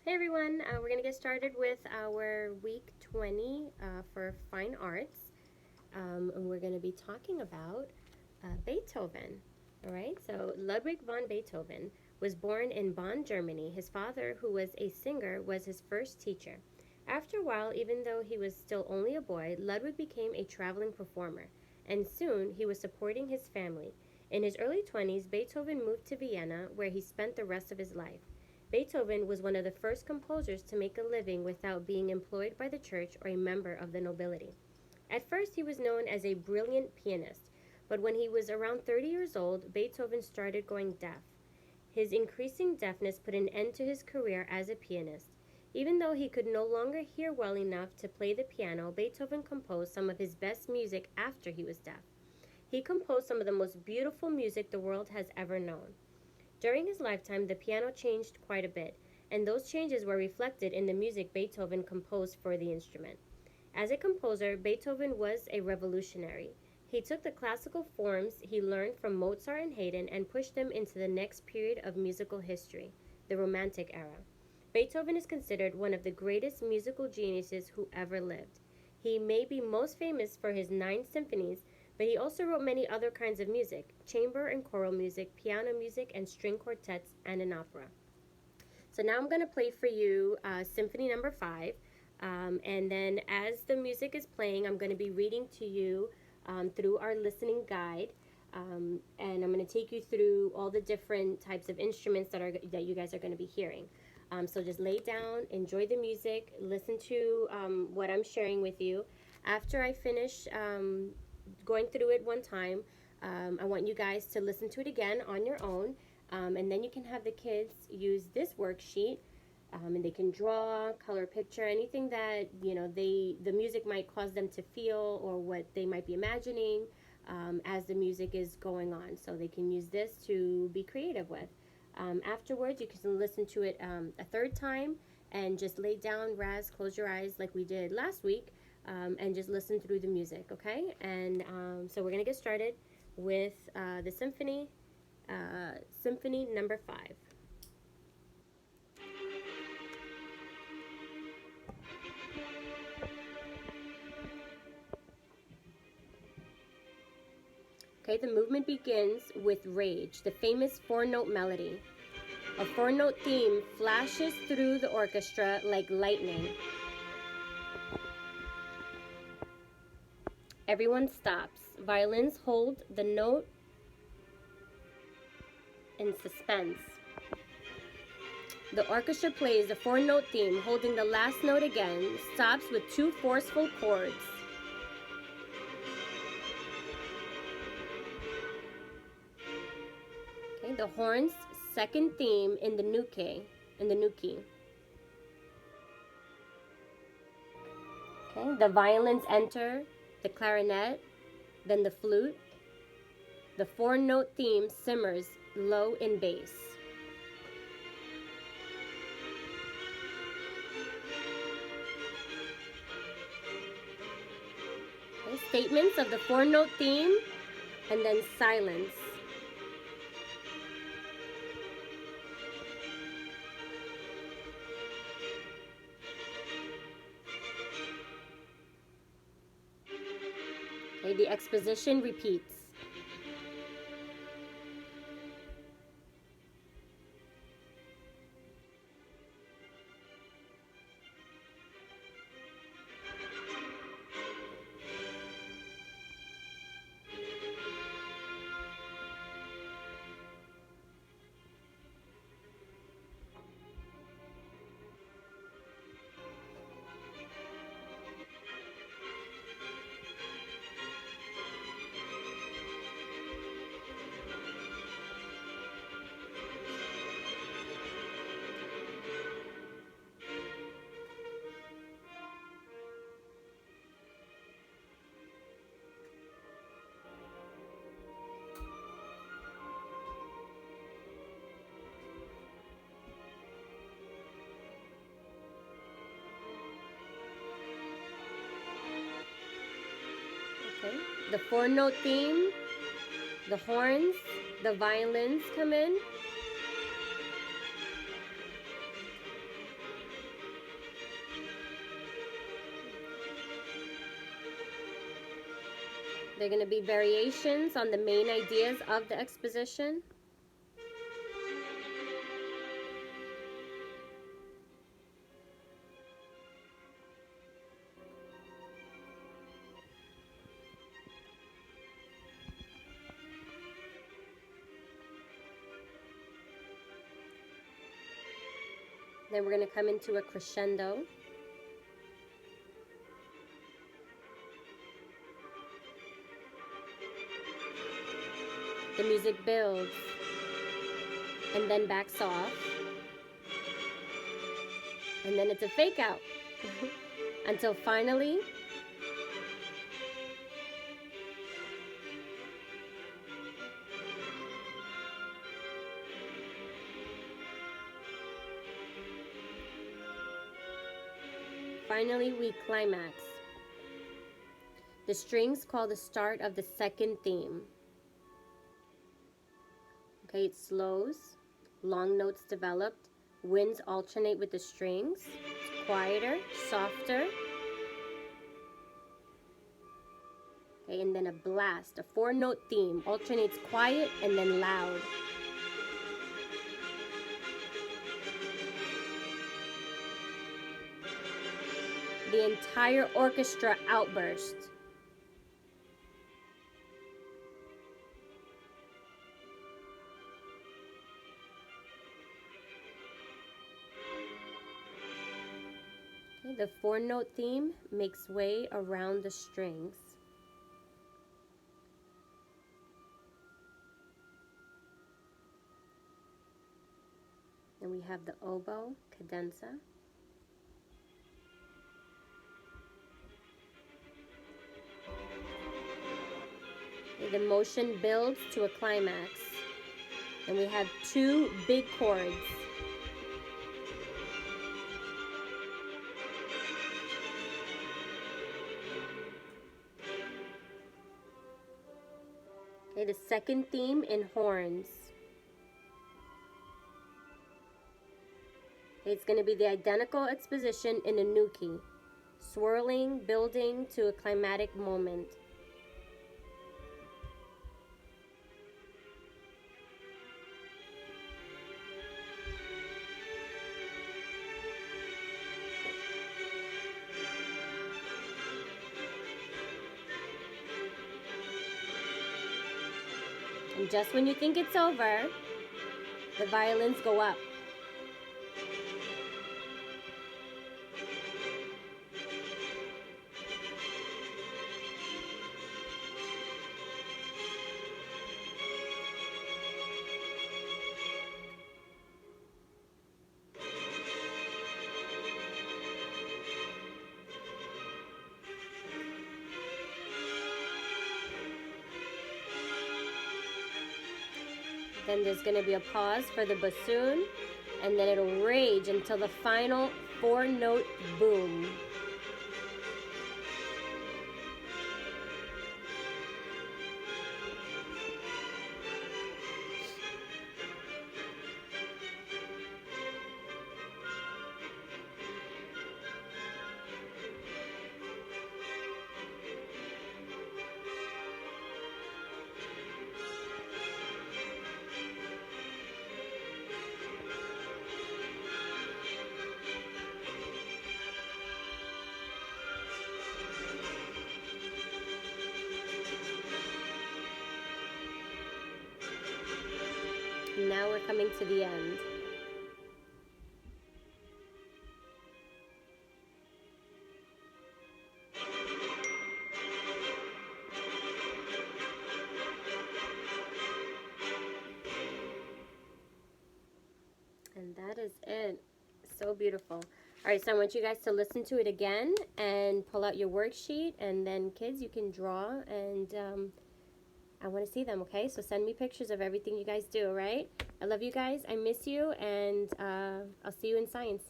Hey everyone, we're going to get started with our week 20 for fine arts. And we're going to be talking about Beethoven. All right, so Ludwig von Beethoven was born in Bonn, Germany. His father, who was a singer, was his first teacher. After a while, even though he was still only a boy, Ludwig became a traveling performer, and soon he was supporting his family. In his early 20s, Beethoven moved to Vienna, where he spent the rest of his life. Beethoven was one of the first composers to make a living without being employed by the church or a member of the nobility. At first, he was known as a brilliant pianist, but when he was around 30 years old, Beethoven started going deaf. His increasing deafness put an end to his career as a pianist. Even though he could no longer hear well enough to play the piano, Beethoven composed some of his best music after he was deaf. He composed some of the most beautiful music the world has ever known. During his lifetime, the piano changed quite a bit, and those changes were reflected in the music Beethoven composed for the instrument. As a composer, Beethoven was a revolutionary. He took the classical forms he learned from Mozart and Haydn and pushed them into the next period of musical history, the Romantic era. Beethoven is considered one of the greatest musical geniuses who ever lived. He may be most famous for his 9 symphonies, but he also wrote many other kinds of music: chamber and choral music, piano music, and string quartets, and an opera. So now I'm going to play for you Symphony Number 5. And then as the music is playing, I'm going to be reading to you through our listening guide. And I'm going to take you through all the different types of instruments that you guys are going to be hearing. So just lay down, enjoy the music, listen to what I'm sharing with you. After I finish going through it one time, I want you guys to listen to it again on your own, and then you can have the kids use this worksheet, and they can draw, color picture, anything that the music might cause them to feel, or what they might be imagining as the music is going on. So they can use this to be creative with. Afterwards, you can listen to it a third time and just lay down, close your eyes like we did last week, and just listen through the music, okay? And so we're going to get started with the symphony, Symphony Number 5. Okay, the movement begins with Rage, the famous 4-note melody. A 4-note theme flashes through the orchestra like lightning. Everyone stops. Violins hold the note in suspense. The orchestra plays the 4-note theme, holding the last note again, stops with 2 forceful chords. Okay, the horns, second theme in the new key. Okay, the violins enter, the clarinet, then the flute. The 4-note theme simmers low in bass. Okay, statements of the 4-note theme, and then silence. Okay, the exposition repeats. Okay, the 4-note theme, the horns, the violins come in. They're going to be variations on the main ideas of the exposition. Then we're going to come into a crescendo. The music builds and then backs off. And then it's a fake out until finally we climax. The strings call the start of the second theme. Okay, it slows, long notes developed, winds alternate with the strings, it's quieter, softer. Okay, and then a blast, a 4-note theme, alternates quiet and then loud. The entire orchestra outbursts. Okay, the 4-note theme makes way around the strings. Then we have the oboe cadenza. The motion builds to a climax. And we have 2 big chords. Okay, the second theme in horns. Okay, it's going to be the identical exposition in a new key. Swirling, building to a climatic moment. And just when you think it's over, the violins go up. Then there's going to be a pause for the bassoon, and then it'll rage until the final 4-note boom. Now we're coming to the end. And that is it. So beautiful. All right, so I want you guys to listen to it again and pull out your worksheet, and then kids, you can draw, and I want to see them, okay? So send me pictures of everything you guys do, all right? I love you guys. I miss you, and I'll see you in science.